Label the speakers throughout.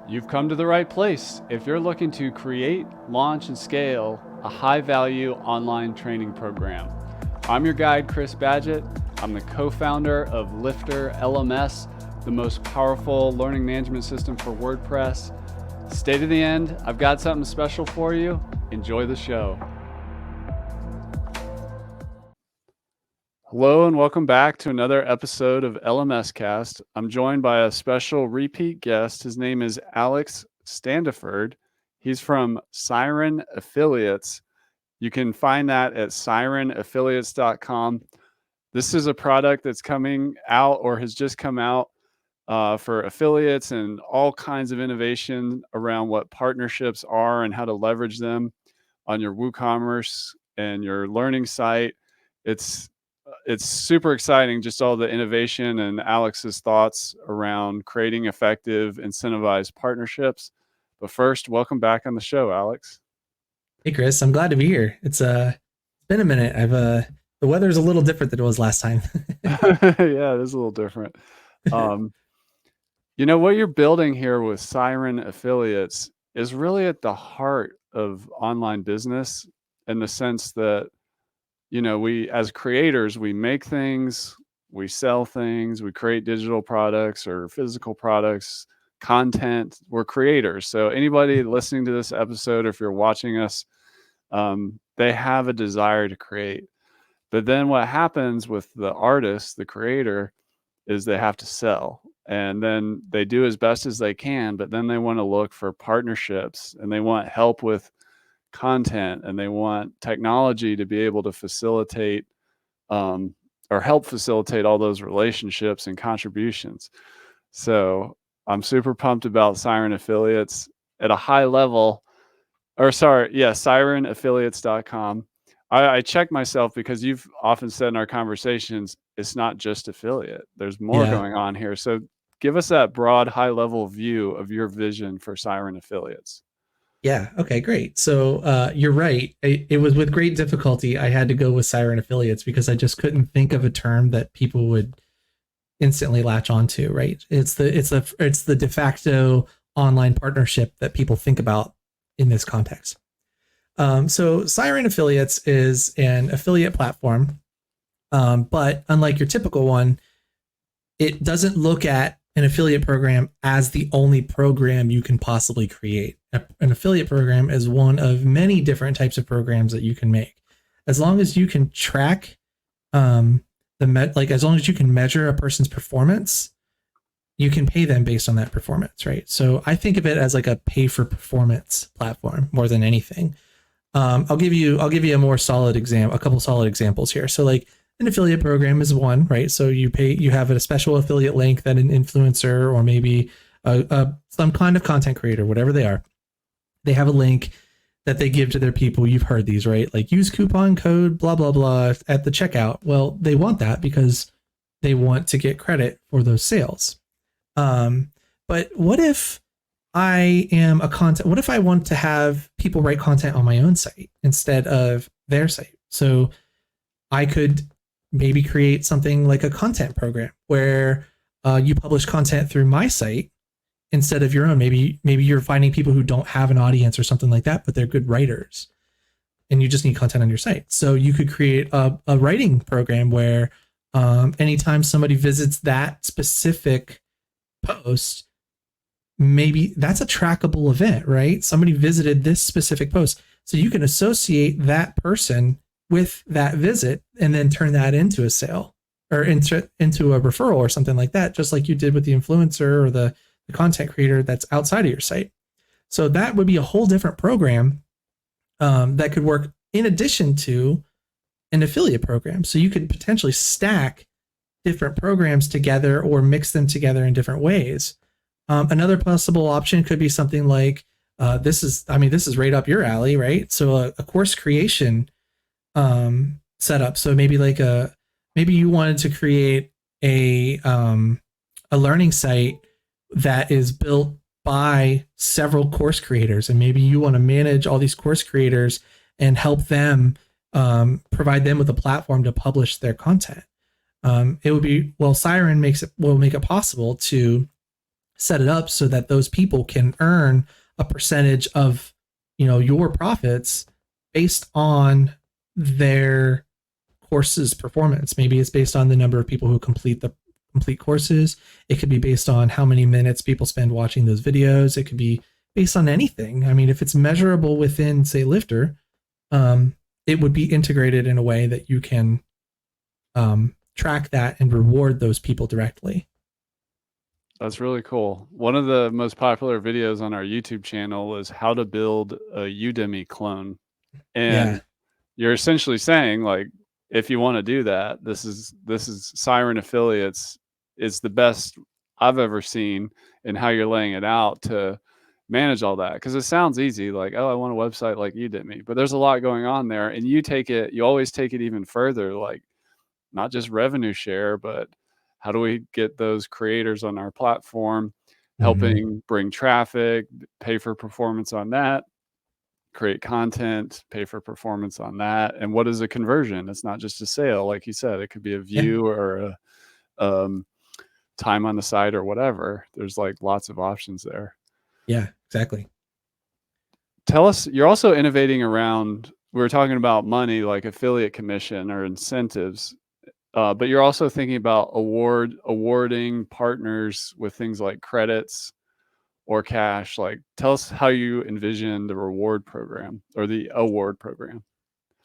Speaker 1: You've come to the right place if you're looking to create, launch, and scale a high-value online training program. I'm your guide, Chris Badgett. I'm the co-founder of LifterLMS, the most powerful learning management system for WordPress. Stay to the end. I've got something special for you. Enjoy the show. Hello and welcome back to another episode of LMS Cast. I'm joined by a special repeat guest. His name is Alex Standiford. He's from Siren Affiliates. You can find that at sirenaffiliates.com. This is a product that's coming out or has just come out for affiliates and all kinds of innovation around what partnerships are and how to leverage them on your WooCommerce and your learning site. It's super exciting, just all the innovation and Alex's thoughts around creating effective, incentivized partnerships. But first, welcome back on the show, Alex.
Speaker 2: Hey Chris, I'm glad to be here. It's been a minute. The weather's a little different than it was last time.
Speaker 1: Yeah, it is a little different. You know, what you're building here with Siren Affiliates is really at the heart of online business, in the sense that, you know, we as creators, we make things, we sell things, we create digital products or physical products, content. We're creators. So anybody listening to this episode, or if you're watching us, they have a desire to create. But then what happens with the artist, the creator, is they have to sell. And then they do as best as they can, but then they want to look for partnerships and they want help with content and they want technology to be able to facilitate or help facilitate all those relationships and contributions. So I'm super pumped about Siren Affiliates at a high level, sirenaffiliates.com. I check myself because you've often said in our conversations, it's not just affiliate. There's more going on here. So give us that broad, high level view of your vision for Siren Affiliates.
Speaker 2: Yeah. Okay, great. So you're right. It was with great difficulty I had to go with Siren Affiliates because I just couldn't think of a term that people would instantly latch onto. Right. It's the de facto online partnership that people think about in this context. So Siren Affiliates is an affiliate platform, but unlike your typical one, it doesn't look at an affiliate program as the only program you can possibly create. An affiliate program is one of many different types of programs that you can make. As long as you can track as long as you can measure a person's performance, you can pay them based on that performance, right? So I think of it as like a pay for performance platform more than anything. I'll give you a more solid example, a couple solid examples here. So like an affiliate program is one, right? So you have a special affiliate link that an influencer or maybe some kind of content creator, whatever they are, they have a link that they give to their people. You've heard these, right? Like use coupon code, blah, blah, blah at the checkout. Well, they want that because they want to get credit for those sales. But what if what if I want to have people write content on my own site instead of their site? So I could maybe create something like a content program where you publish content through my site instead of your own. Maybe you're finding people who don't have an audience or something like that, but they're good writers and you just need content on your site. So you could create a writing program where anytime somebody visits that specific post, maybe that's a trackable event, right? Somebody visited this specific post. So you can associate that person with that visit and then turn that into a sale or into a referral or something like that, just like you did with the influencer or the content creator that's outside of your site. So that would be a whole different program that could work in addition to an affiliate program. So you could potentially stack different programs together or mix them together in different ways. Another possible option could be something like this is right up your alley, right? So a course creation setup. So maybe maybe you wanted to create a learning site that is built by several course creators, and maybe you want to manage all these course creators and help them provide them with a platform to publish their content. Siren will make it possible to set it up so that those people can earn a percentage of, your profits based on their courses performance. Maybe it's based on the number of people who complete courses. It could be based on how many minutes people spend watching those videos. It could be based on anything. I mean, if it's measurable within, say, Lifter, it would be integrated in a way that you can track that and reward those people directly.
Speaker 1: That's really cool. One of the most popular videos on our YouTube channel is how to build a Udemy clone. And
Speaker 2: Yeah.
Speaker 1: you're essentially saying, like, if you want to do that, this is Siren Affiliates is the best I've ever seen in how you're laying it out to manage all that. Because it sounds easy, like, oh, I want a website like Udemy, but there's a lot going on there, and you always take it even further, like not just revenue share, but how do we get those creators on our platform, helping bring traffic, pay for performance on that, create content, pay for performance on that. And what is a conversion? It's not just a sale. Like you said, it could be a
Speaker 2: Yeah.
Speaker 1: view or a time on the site or whatever. There's like lots of options there.
Speaker 2: Yeah, exactly.
Speaker 1: Tell us, you're also innovating around, we were talking about money, like affiliate commission or incentives. But you're also thinking about awarding partners with things like credits or cash. Like, tell us how you envision the reward program or the award program.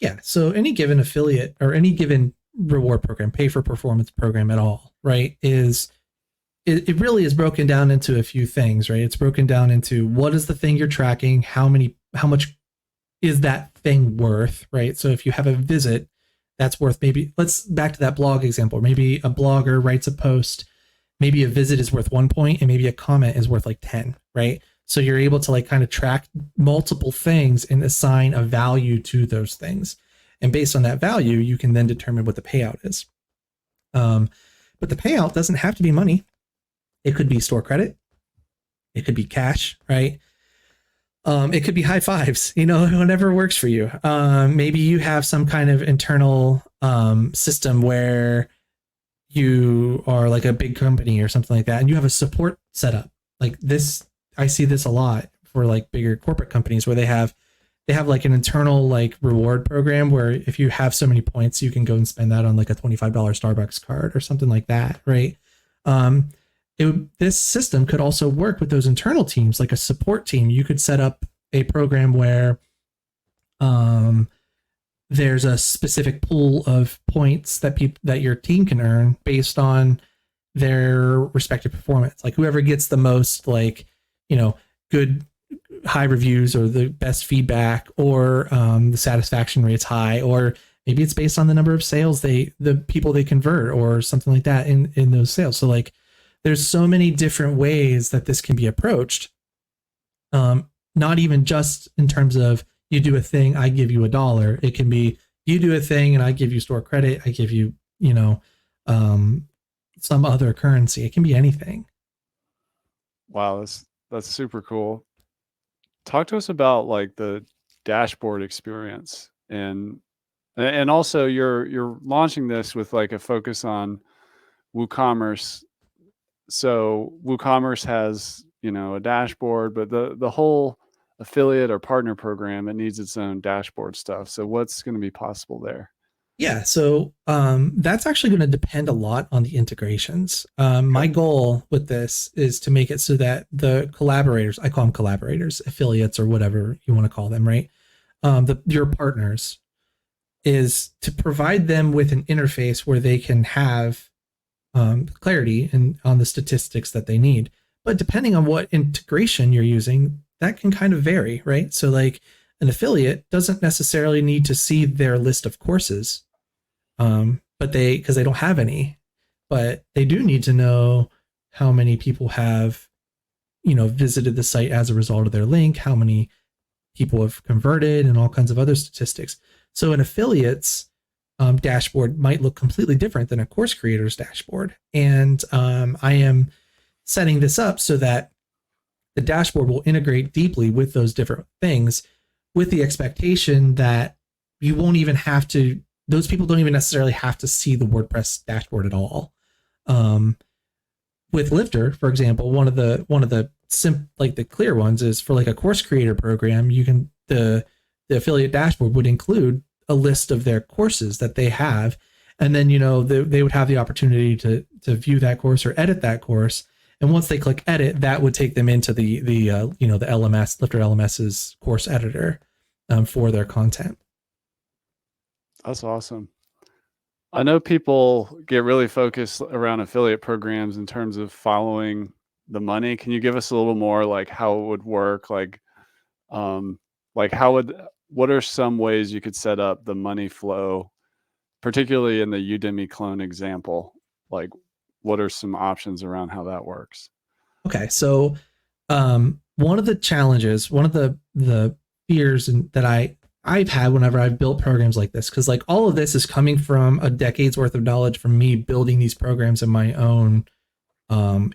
Speaker 2: Yeah. So any given affiliate or any given reward program, pay for performance program at all, right, it really is broken down into a few things, right? It's broken down into what is the thing you're tracking, how much is that thing worth, right? So if you have a visit that's worth, maybe let's back to that blog example. Maybe a blogger writes a post, maybe a visit is worth 1 point and maybe a comment is worth like 10, right? So you're able to like kind of track multiple things and assign a value to those things. And based on that value, you can then determine what the payout is. But the payout doesn't have to be money. It could be store credit. It could be cash, right? It could be high fives, whatever works for you. Maybe you have some kind of internal system where you are like a big company or something like that, and you have a support setup like this. I see this a lot for like bigger corporate companies where they have like an internal like reward program where if you have so many points, you can go and spend that on like a $25 Starbucks card or something like that, right? This system could also work with those internal teams, like a support team. You could set up a program where there's a specific pool of points that your team can earn based on their respective performance. Like whoever gets the most, like, good high reviews or the best feedback or the satisfaction rate's high, or maybe it's based on the number of sales the people they convert or something like that in those sales. So like, there's so many different ways that this can be approached. Not even just in terms of you do a thing, I give you $1. It can be you do a thing and I give you store credit. I give you, some other currency. It can be anything.
Speaker 1: Wow, that's super cool. Talk to us about like the dashboard experience and also you're launching this with like a focus on WooCommerce. So WooCommerce has, a dashboard, but the whole affiliate or partner program, it needs its own dashboard stuff. So what's going to be possible there?
Speaker 2: Yeah, so that's actually going to depend a lot on the integrations. My
Speaker 1: Okay.
Speaker 2: goal with this is to make it so that the collaborators, I call them collaborators, affiliates, or whatever you want to call them, right? Your partners, is to provide them with an interface where they can have clarity on the statistics that they need. But depending on what integration you're using, that can kind of vary, right? So like an affiliate doesn't necessarily need to see their list of courses, but because they don't have any, but they do need to know how many people have, visited the site as a result of their link, how many people have converted, and all kinds of other statistics. So an affiliate's dashboard might look completely different than a course creator's dashboard. And I am setting this up so that the dashboard will integrate deeply with those different things, with the expectation that you won't even have to, those people don't even necessarily have to see the WordPress dashboard at all. with Lifter, for example, one of the like the clear ones is for like a course creator program. You can the affiliate dashboard would include a list of their courses that they have, and then they would have the opportunity to view that course or edit that course. And once they click edit, that would take them into the LMS Lifter LMS's course editor for their content.
Speaker 1: That's awesome. I know people get really focused around affiliate programs in terms of following the money. Can you give us a little more like how it would work? Um, what are some ways you could set up the money flow, particularly in the Udemy clone example? Like, what are some options around how that works?
Speaker 2: Okay, so one of the challenges, one of the fears that I've had whenever I've built programs like this, because like all of this is coming from a decade's worth of knowledge from me building these programs in my own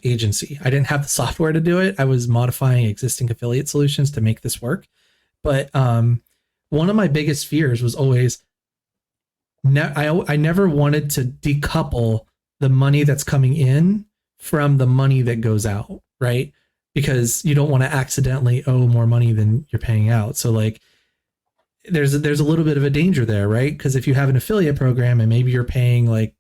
Speaker 2: agency. I didn't have the software to do it. I was modifying existing affiliate solutions to make this work. But one of my biggest fears was always I never wanted to decouple the money that's coming in from the money that goes out, right? Because you don't want to accidentally owe more money than you're paying out. So like there's a little bit of a danger there, right? Because if you have an affiliate program and maybe you're paying like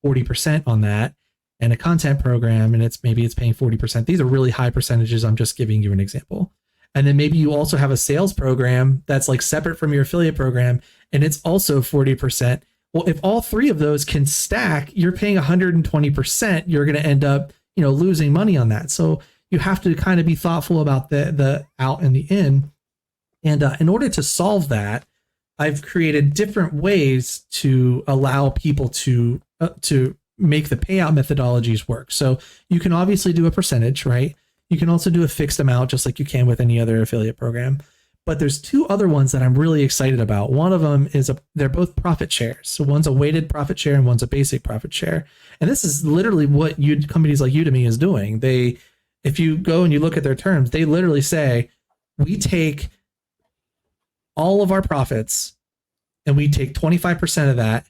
Speaker 2: 40% on that, and a content program and it's paying 40%. These are really high percentages. I'm just giving you an example. And then maybe you also have a sales program that's like separate from your affiliate program and it's also 40%. Well, if all three of those can stack, you're paying 120%. You're going to end up, losing money on that. So you have to kind of be thoughtful about the out and the in. And in order to solve that, I've created different ways to allow people to make the payout methodologies work. So you can obviously do a percentage, right? You can also do a fixed amount just like you can with any other affiliate program. But there's two other ones that I'm really excited about. One of them is they're both profit shares. So one's a weighted profit share and one's a basic profit share. And this is literally what companies like Udemy is doing. If you go and you look at their terms, they literally say, we take all of our profits and we take 25% of that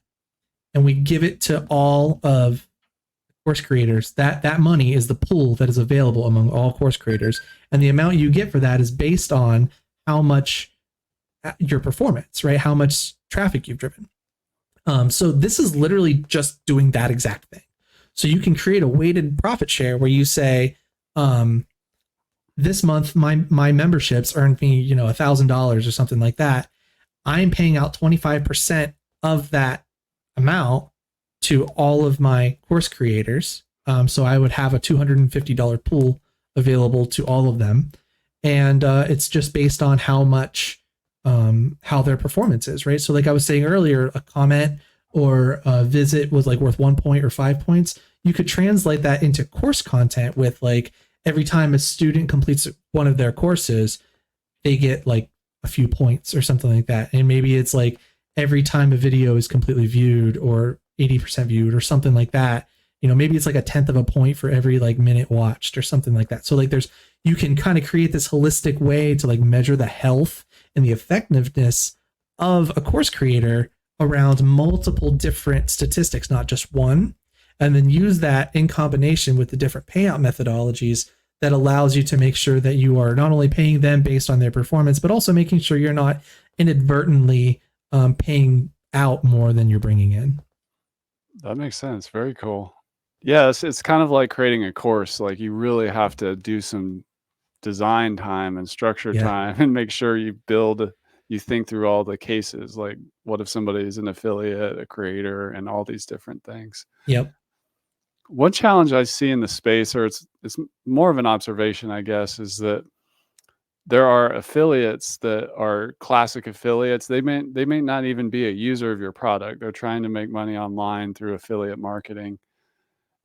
Speaker 2: and we give it to all of course creators. That money is the pool that is available among all course creators. And the amount you get for that is based on how much your performance, right? How much traffic you've driven. So this is literally just doing that exact thing. So you can create a weighted profit share where you say, this month my memberships earned me, $1,000 or something like that. I'm paying out 25% of that amount to all of my course creators. So I would have a $250 pool available to all of them. And it's just based on how much, how their performance is, right? So like I was saying earlier, a comment or a visit was like worth 1 point or 5 points. You could translate that into course content with like every time a student completes one of their courses, they get like a few points or something like that. And maybe it's like every time a video is completely viewed or 80% viewed or something like that. Maybe it's like a 1/10 of a point for every like minute watched or something like that. So like you can kind of create this holistic way to like measure the health and the effectiveness of a course creator around multiple different statistics, not just one, and then use that in combination with the different payout methodologies that allows you to make sure that you are not only paying them based on their performance, but also making sure you're not inadvertently paying out more than you're bringing in.
Speaker 1: That makes sense. Very cool. Yeah, it's kind of like creating a course. Like you really have to do some design time and structure
Speaker 2: Yeah.
Speaker 1: time and make sure you think through all the cases. Like what if somebody is an affiliate, a creator, and all these different things.
Speaker 2: Yep.
Speaker 1: One challenge I see in the space, or it's more of an observation, I guess, is that there are affiliates that are classic affiliates. They may not even be a user of your product. They're trying to make money online through affiliate marketing.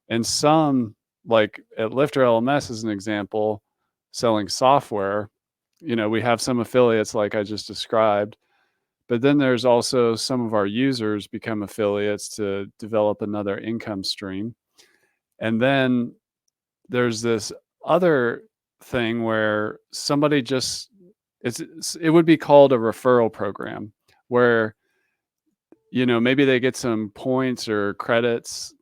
Speaker 1: And some, like at LifterLMS as an example, selling software, we have some affiliates like I just described, but then there's also some of our users become affiliates to develop another income stream. And then there's this other thing where somebody it would be called a referral program where maybe they get some points or credits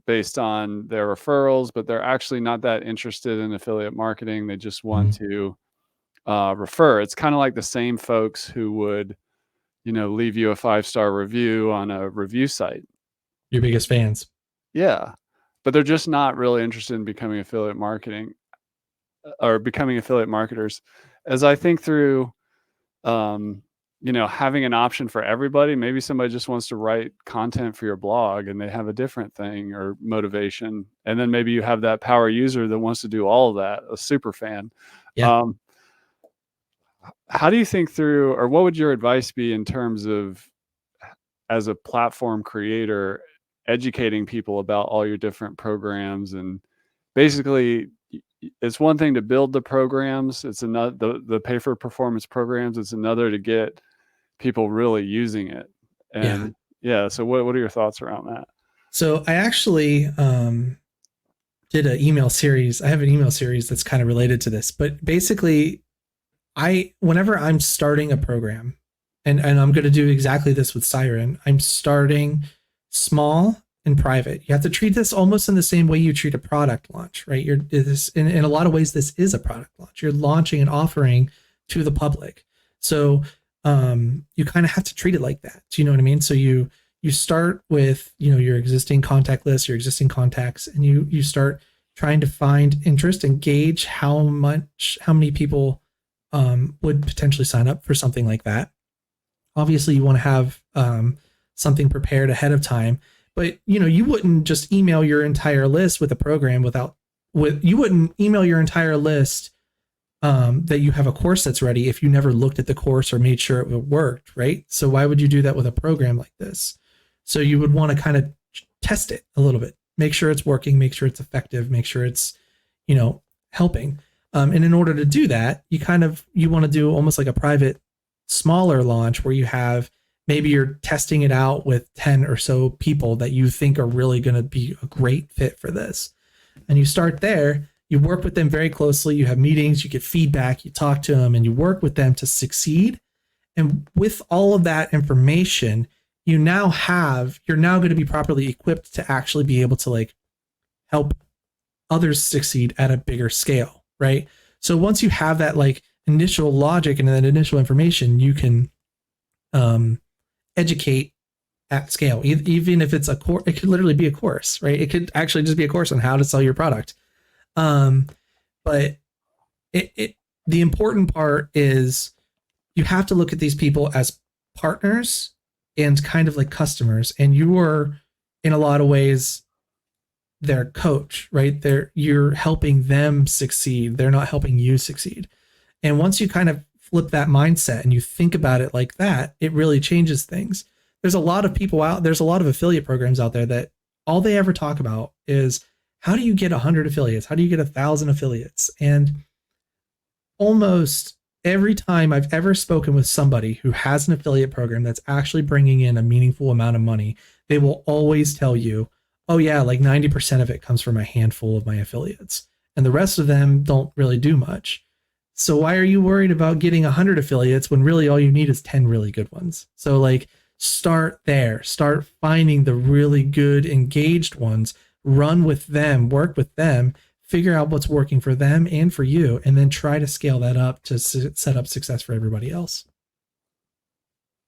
Speaker 1: based on their referrals, but they're actually not that interested in affiliate marketing. They just want to refer. It's kind of like the same folks who would, leave you a 5-star review on a review site.
Speaker 2: Your biggest fans.
Speaker 1: Yeah. But they're just not really interested in becoming affiliate marketing or becoming affiliate marketers. As I think through, having an option for everybody, maybe somebody just wants to write content for your blog and they have a different thing or motivation. And then maybe you have that power user that wants to do all of that, a super fan.
Speaker 2: Yeah.
Speaker 1: Um, how do you think through, or what would your advice be in terms of, as a platform creator, educating people about all your different programs? And basically, it's one thing to build the programs. It's another, the pay for performance programs. It's another to get people really using it.
Speaker 2: Yeah.
Speaker 1: And yeah, so what are your thoughts around that?
Speaker 2: So I actually did an email series. I have an email series that's kind of related to this, but basically whenever I'm starting a program, and I'm going to do exactly this with Siren, I'm starting small and private. You have to treat this almost in the same way you treat a product launch, right? In a lot of ways, this is a product launch. You're launching an offering to the public. So you kind of have to treat it like that. Do you know what I mean? So you start with, your existing contact list, your existing contacts, and you start trying to find interest and gauge how many people would potentially sign up for something like that. Obviously, you want to have something prepared ahead of time, but you wouldn't just email your entire list with a program you wouldn't email your entire list that you have a course that's ready if you never looked at the course or made sure it worked, right? So why would you do that with a program like this? So you would want to kind of test it a little bit, make sure it's working, make sure it's effective, make sure it's helping. And in order to do that, you want to do almost like a private, smaller launch where you have, maybe you're testing it out with 10 or so people that you think are really going to be a great fit for this. And you start there, you work with them very closely, you have meetings, you get feedback, you talk to them, and you work with them to succeed. And with all of that information, you're now going to be properly equipped to actually be able to help others succeed at a bigger scale, right? So once you have that initial logic and that initial information, you can educate at scale. Even if it's a course, it could literally be a course, right? It could actually just be a course on how to sell your product. But the important part is you have to look at these people as partners and kind of like customers, and you are in a lot of ways their coach, right? You're helping them succeed. They're not helping you succeed. And once you kind of flip that mindset and you think about it like that, it really changes things. There's a lot of affiliate programs out there that all they ever talk about is, how do you get 100 affiliates? How do you get 1,000 affiliates? And almost every time I've ever spoken with somebody who has an affiliate program that's actually bringing in a meaningful amount of money, they will always tell you, oh yeah, 90% of it comes from a handful of my affiliates, and the rest of them don't really do much. So why are you worried about getting 100 affiliates when really all you need is 10 really good ones? So start there, start finding the really good engaged ones, run with them, work with them, figure out what's working for them and for you, and then try to scale that up to set up success for everybody else.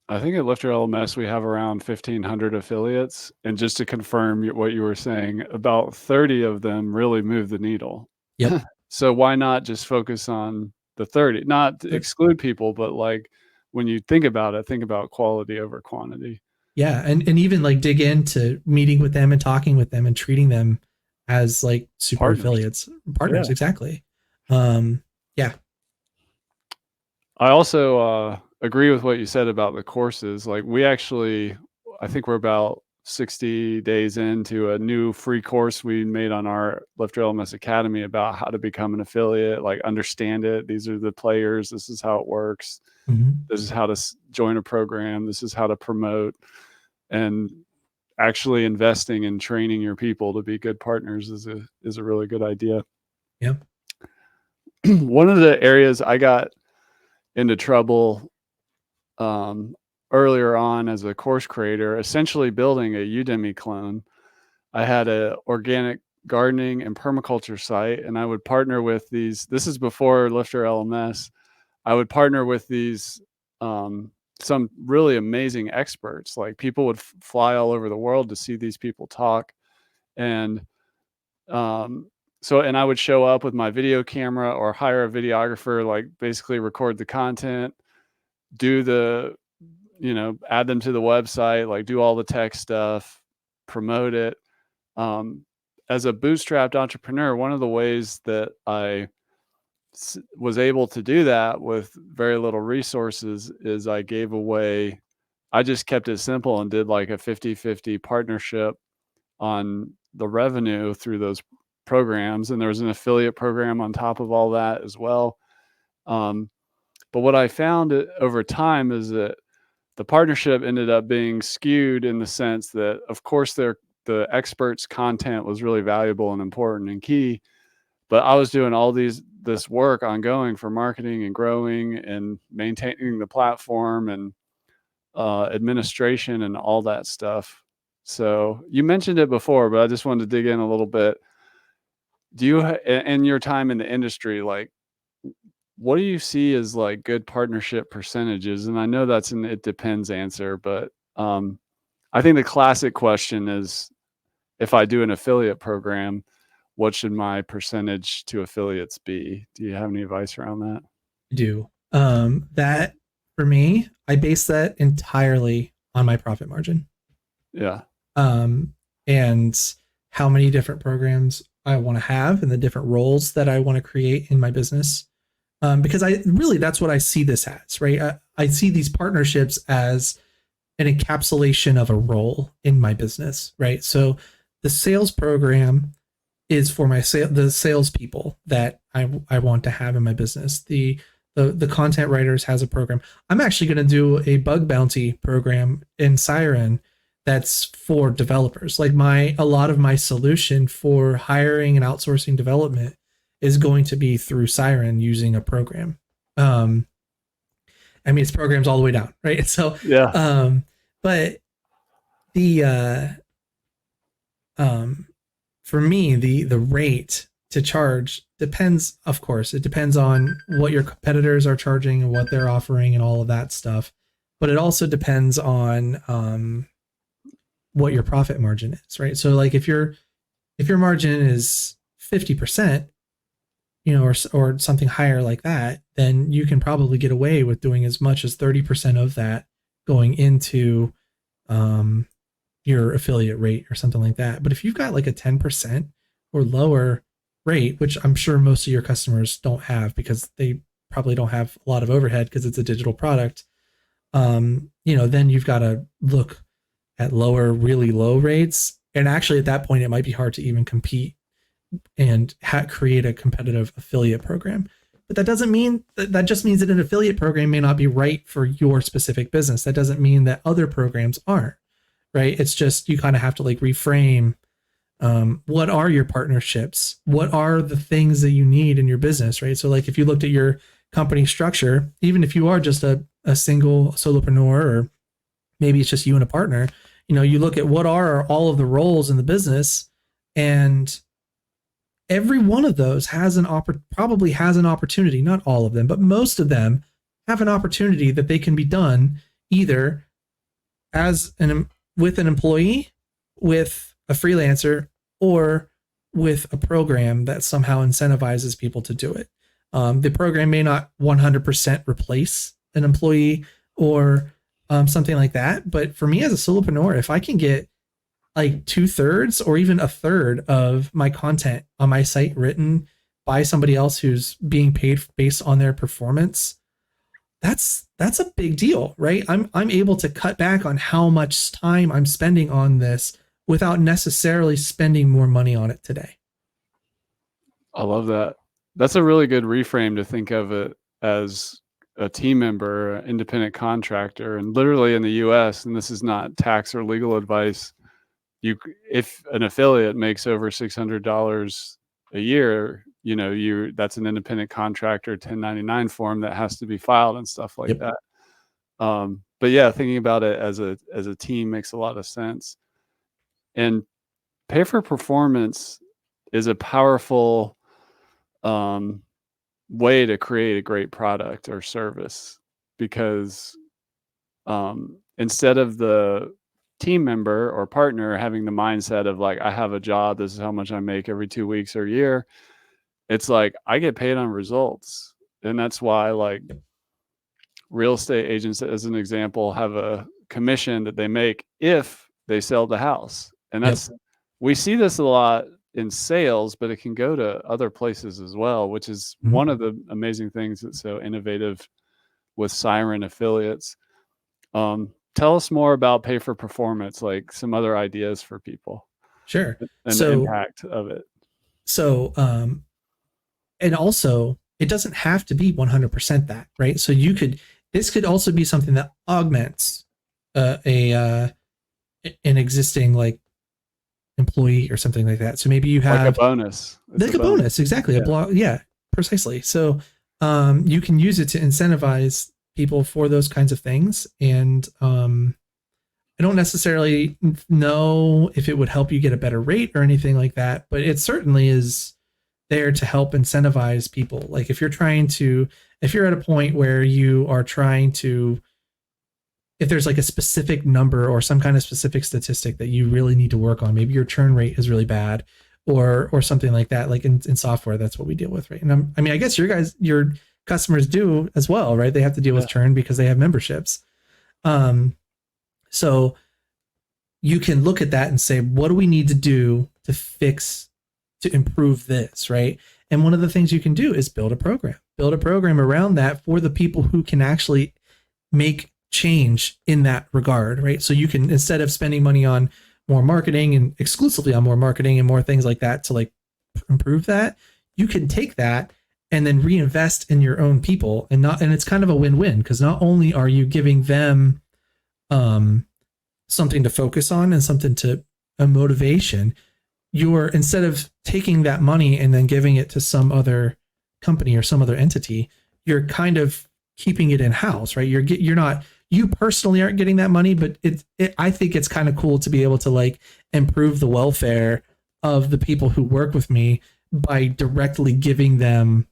Speaker 1: I think at LifterLMS, we have around 1,500 affiliates. And just to confirm what you were saying, about 30 of them really move the needle.
Speaker 2: Yep.
Speaker 1: So why not just focus on the 30? Not to exclude people, but when you think about it, think about quality over quantity.
Speaker 2: Yeah. And even dig into meeting with them and talking with them and treating them as super partners. Affiliates. Partners, yeah. Exactly. Yeah.
Speaker 1: I also agree with what you said about the courses. I think we're about 60 days into a new free course we made on our LifterLMS Academy about how to become an affiliate, understand it. These are the players. This is how it works. Mm-hmm. This is how to join a program. This is how to promote. And actually investing in training your people to be good partners is a really good idea.
Speaker 2: Yeah.
Speaker 1: One of the areas I got into trouble earlier on as a course creator, essentially building a Udemy clone. I had a organic gardening and permaculture site, and I would partner with these. This is before LifterLMS. I would partner with these some really amazing experts. Like people would fly all over the world to see these people talk, and um, and I would show up with my video camera or hire a videographer, like basically record the content, do the add them to the website, like do all the tech stuff, promote it. Um, as a bootstrapped entrepreneur, one of the ways that I was able to do that with very little resources is I just kept it simple and did like a 50-50 partnership on the revenue through those programs. And there was an affiliate program on top of all that as well. But what I found over time is that the partnership ended up being skewed in the sense that, of course, the experts' content was really valuable and important and key, but I was doing all this work ongoing for marketing and growing and maintaining the platform and administration and all that stuff. So you mentioned it before, but I just wanted to dig in a little bit. Do you, in your time in the industry, like, what do you see as like good partnership percentages? And I know that's an it depends answer, but I think the classic question is, if I do an affiliate program, what should my percentage to affiliates be? Do you have any advice around that?
Speaker 2: I do. That for me, I base that entirely on my profit margin.
Speaker 1: Yeah.
Speaker 2: And how many different programs I want to have and the different roles that I want to create in my business. Because that's what I see this as, right? I see these partnerships as an encapsulation of a role in my business, right? So the sales program is for the salespeople that I want to have in my business. The content writers has a program. I'm actually going to do a bug bounty program in Siren that's for developers. Like a lot of my solution for hiring and outsourcing development is going to be through Siren using a program. I mean, it's programs all the way down, right? So,
Speaker 1: yeah,
Speaker 2: but the for me, the rate to charge depends, of course, it depends on what your competitors are charging and what they're offering and all of that stuff. But it also depends on what your profit margin is, right? So like if your margin is 50%, or something higher like that, then you can probably get away with doing as much as 30% of that going into your affiliate rate or something like that. But if you've got like a 10% or lower rate, which I'm sure most of your customers don't have because they probably don't have a lot of overhead because it's a digital product, then you've got to look at really low rates. And actually at that point, it might be hard to even compete and create a competitive affiliate program. But that doesn't mean that just means that an affiliate program may not be right for your specific business. That doesn't mean that other programs aren't, right? It's just you kind of have to like reframe what are your partnerships? What are the things that you need in your business, right? So like if you looked at your company structure, even if you are just a single solopreneur, or maybe it's just you and a partner, you look at what are all of the roles in the business, and every one of those probably has an opportunity, not all of them, but most of them have an opportunity that they can be done either with an employee, with a freelancer, or with a program that somehow incentivizes people to do it. The program may not 100% replace an employee or something like that. But for me as a solopreneur, if I can get like 2/3 or even a third of my content on my site written by somebody else who's being paid based on their performance, that's a big deal, right? I'm able to cut back on how much time I'm spending on this without necessarily spending more money on it today.
Speaker 1: I love that. That's a really good reframe to think of it as a team member, an independent contractor, and literally in the US, and this is not tax or legal advice, if an affiliate makes over $600 a year, that's an independent contractor 1099 form that has to be filed and stuff like that. But yeah, thinking about it as a team makes a lot of sense. And pay for performance is a powerful way to create a great product or service, because instead of the team member or partner having the mindset of like, I have a job, this is how much I make every 2 weeks or a year, it's like I get paid on results. And that's why, like, real estate agents, as an example, have a commission that they make if they sell the house. And
Speaker 2: Yep.
Speaker 1: we see this a lot in sales, but it can go to other places as well, which is
Speaker 2: Mhm.
Speaker 1: one of the amazing things that's so innovative with Siren affiliates. Tell us more about pay for performance, like some other ideas for people
Speaker 2: Sure.
Speaker 1: and the
Speaker 2: So,
Speaker 1: impact of it.
Speaker 2: so, and also it doesn't have to be 100% that, right? So this could also be something that augments an existing like employee or something like that. So maybe you
Speaker 1: Like a
Speaker 2: have
Speaker 1: bonus.
Speaker 2: like a bonus, exactly.
Speaker 1: Yeah.
Speaker 2: A blog. Yeah, precisely. So you can use it to incentivize people for those kinds of things. And I don't necessarily know if it would help you get a better rate or anything like that, but it certainly is there to help incentivize people. Like if you're at a point where you are trying to, if there's like a specific number or some kind of specific statistic that you really need to work on, maybe your churn rate is really bad or something like that. Like in software, that's what we deal with, right? And I mean, I guess your customers do as well, right? They have to deal with churn because they have memberships. So you can look at that and say, what do we need to do to improve this, right? And one of the things you can do is build a program around that for the people who can actually make change in that regard, right? So you can, instead of spending money on more marketing and exclusively on more marketing and more things like that to like improve that, you can take that and then reinvest in your own people, and it's kind of a win-win, because not only are you giving them something to focus on and something to a motivation, you're, instead of taking that money and then giving it to some other company or some other entity, you're kind of keeping it in house, right? You personally aren't getting that money, but I think it's kind of cool to be able to like improve the welfare of the people who work with me by directly giving them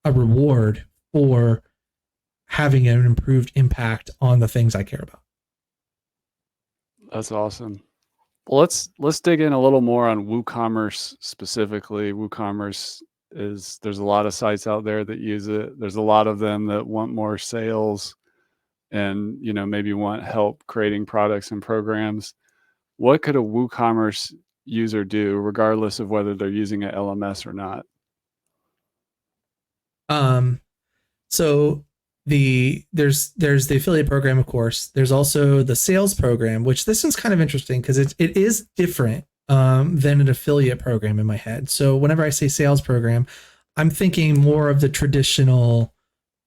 Speaker 2: a reward for having an improved impact on the things I care about.
Speaker 1: That's awesome. Well, let's dig in a little more on WooCommerce specifically. WooCommerce there's a lot of sites out there that use it. There's a lot of them that want more sales and, maybe want help creating products and programs. What could a WooCommerce user do regardless of whether they're using an LMS or not?
Speaker 2: So there's the affiliate program, of course. There's also the sales program, which this one's kind of interesting because it is different than an affiliate program in my head. So whenever I say sales program, I'm thinking more of the traditional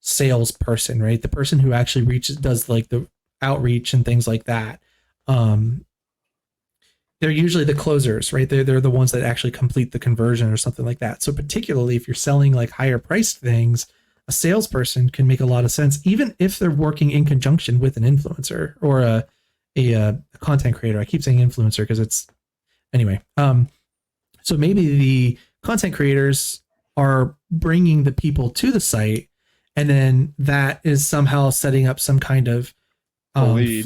Speaker 2: salesperson, right? The person who actually does like the outreach and things like that. They're usually the closers, right? They're the ones that actually complete the conversion or something like that. So particularly if you're selling like higher priced things, a salesperson can make a lot of sense, even if they're working in conjunction with an influencer or a content creator. I keep saying influencer because it's anyway. So maybe the content creators are bringing the people to the site, and then that is somehow setting up some kind of a lead,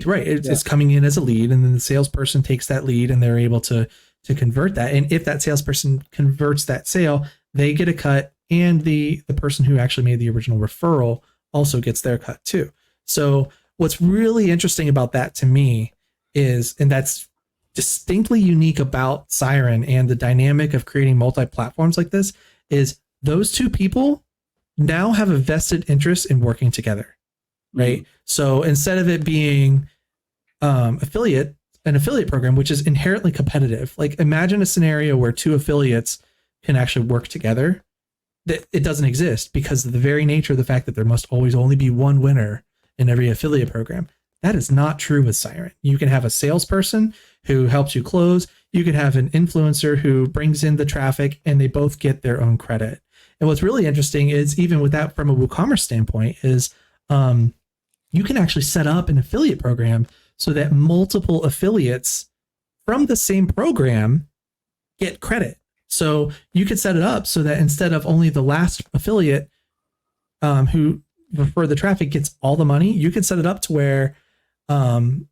Speaker 2: right? It's coming in as a lead, and then the salesperson takes that lead and they're able to convert that. And if that salesperson converts that sale, they get a cut, and the person who actually made the original referral also gets their cut too. So what's really interesting about that to me is, and that's distinctly unique about Siren and the dynamic of creating multi-platforms like this, is those two people now have a vested interest in working together, right? Mm-hmm. So instead of it being an affiliate program, which is inherently competitive, like imagine a scenario where two affiliates can actually work together. That it doesn't exist because of the very nature of the fact that there must always only be one winner in every affiliate program. That is not true with Siren. You can have a salesperson who helps you close. You can have an influencer who brings in the traffic, and they both get their own credit. And what's really interesting is, even with that from a WooCommerce standpoint, is you can actually set up an affiliate program so that multiple affiliates from the same program get credit. So you could set it up so that instead of only the last affiliate who referred the traffic gets all the money, you could set it up to where the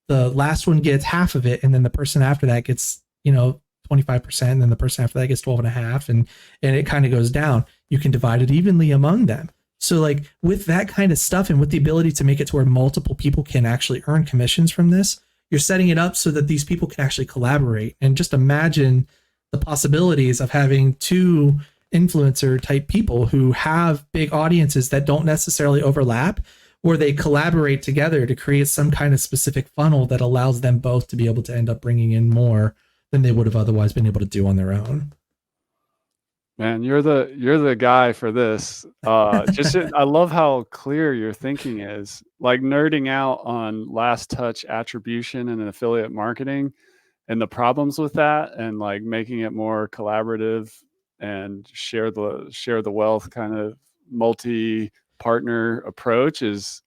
Speaker 2: last one gets half of it, and then the person after that gets 25%, and then the person after that gets 12.5%, and it kind of goes down. You can divide it evenly among them. So like with that kind of stuff, and with the ability to make it to where multiple people can actually earn commissions from this, you're setting it up so that these people can actually collaborate. And just imagine the possibilities of having two influencer type people who have big audiences that don't necessarily overlap, where they collaborate together to create some kind of specific funnel that allows them both to be able to end up bringing in more than they would have otherwise been able to do on their own.
Speaker 1: Man, you're the guy for this. I love how clear your thinking is. Like nerding out on last touch attribution and affiliate marketing and the problems with that, and like making it more collaborative and share the wealth kind of multi-partner approach is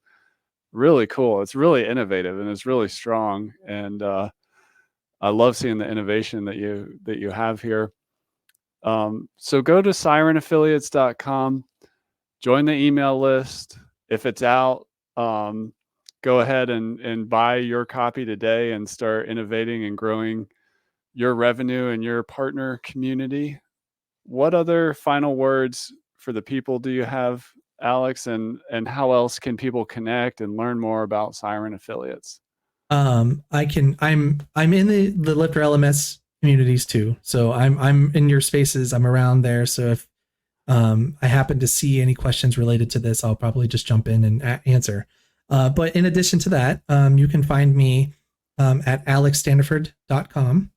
Speaker 1: really cool. It's really innovative and it's really strong. And I love seeing the innovation that you have here. So go to sirenaffiliates.com, join the email list. If it's out, go ahead and buy your copy today and start innovating and growing your revenue and your partner community. What other final words for the people do you have, Alex? And how else can people connect and learn more about Siren Affiliates?
Speaker 2: I'm in the LifterLMS communities too. So I'm in your spaces. I'm around there. So if I happen to see any questions related to this, I'll probably just jump in and answer. But in addition to that, you can find me at alexstaniford.com.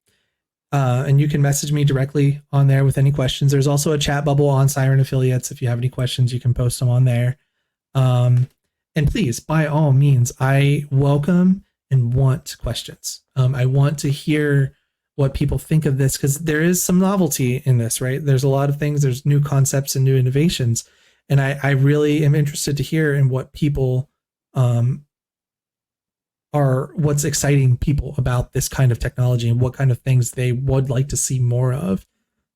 Speaker 2: And you can message me directly on there with any questions. There's also a chat bubble on Siren Affiliates. If you have any questions, you can post them on there. And please, by all means, I welcome and want questions. I want to hear what people think of this, because there is some novelty in this, right? There's a lot of things, there's new concepts and new innovations. And I really am interested to hear in what people what's exciting people about this kind of technology and what kind of things they would like to see more of.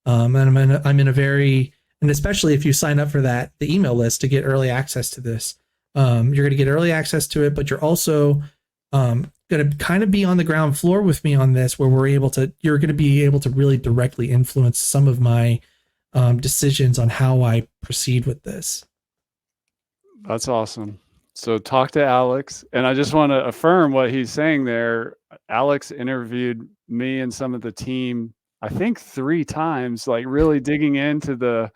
Speaker 2: And and especially if you sign up for the email list to get early access to this, you're going to get early access to it, but you're also going to kind of be on the ground floor with me on this, where you're going to be able to really directly influence some of my decisions on how I proceed with this.
Speaker 1: That's awesome. So talk to Alex, and I just want to affirm what he's saying there. Alex interviewed me and some of the team, I think 3 times, like really digging into the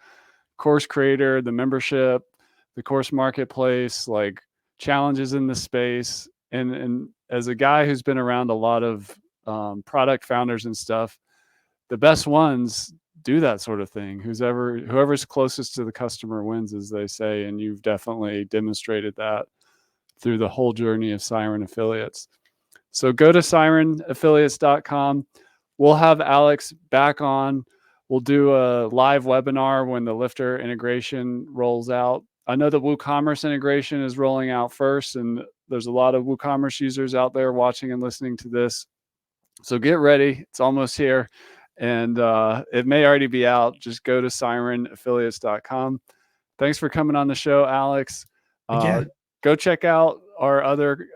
Speaker 1: course creator, the membership, the course marketplace, like challenges in the space. And as a guy who's been around a lot of product founders and stuff, the best ones do that sort of thing. Whoever's closest to the customer wins, as they say, and you've definitely demonstrated that through the whole journey of Siren Affiliates. So go to sirenaffiliates.com. We'll have Alex back on. We'll do a live webinar when the Lifter integration rolls out. I know the WooCommerce integration is rolling out first, and there's a lot of WooCommerce users out there watching and listening to this. So get ready. It's almost here. And it may already be out. Just go to sirenaffiliates.com. Thanks for coming on the show, Alex. Go check out our other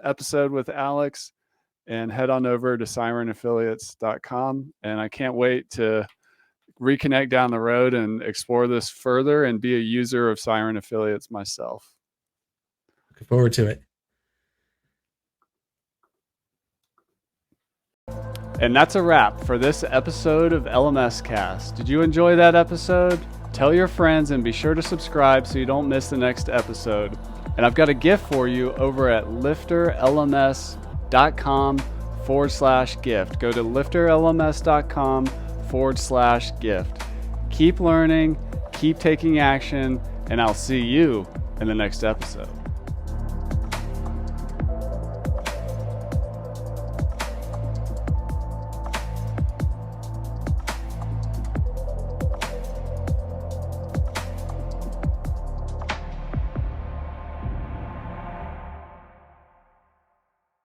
Speaker 1: episode with Alex and head on over to sirenaffiliates.com. And I can't wait to reconnect down the road and explore this further and be a user of Siren Affiliates myself.
Speaker 2: Looking forward to it.
Speaker 1: And that's a wrap for this episode of LMS Cast. Did you enjoy that episode? Tell your friends and be sure to subscribe so you don't miss the next episode. And I've got a gift for you over at lifterlms.com/gift. Go to lifterlms.com/gift. Keep learning, keep taking action, and I'll see you in the next episode.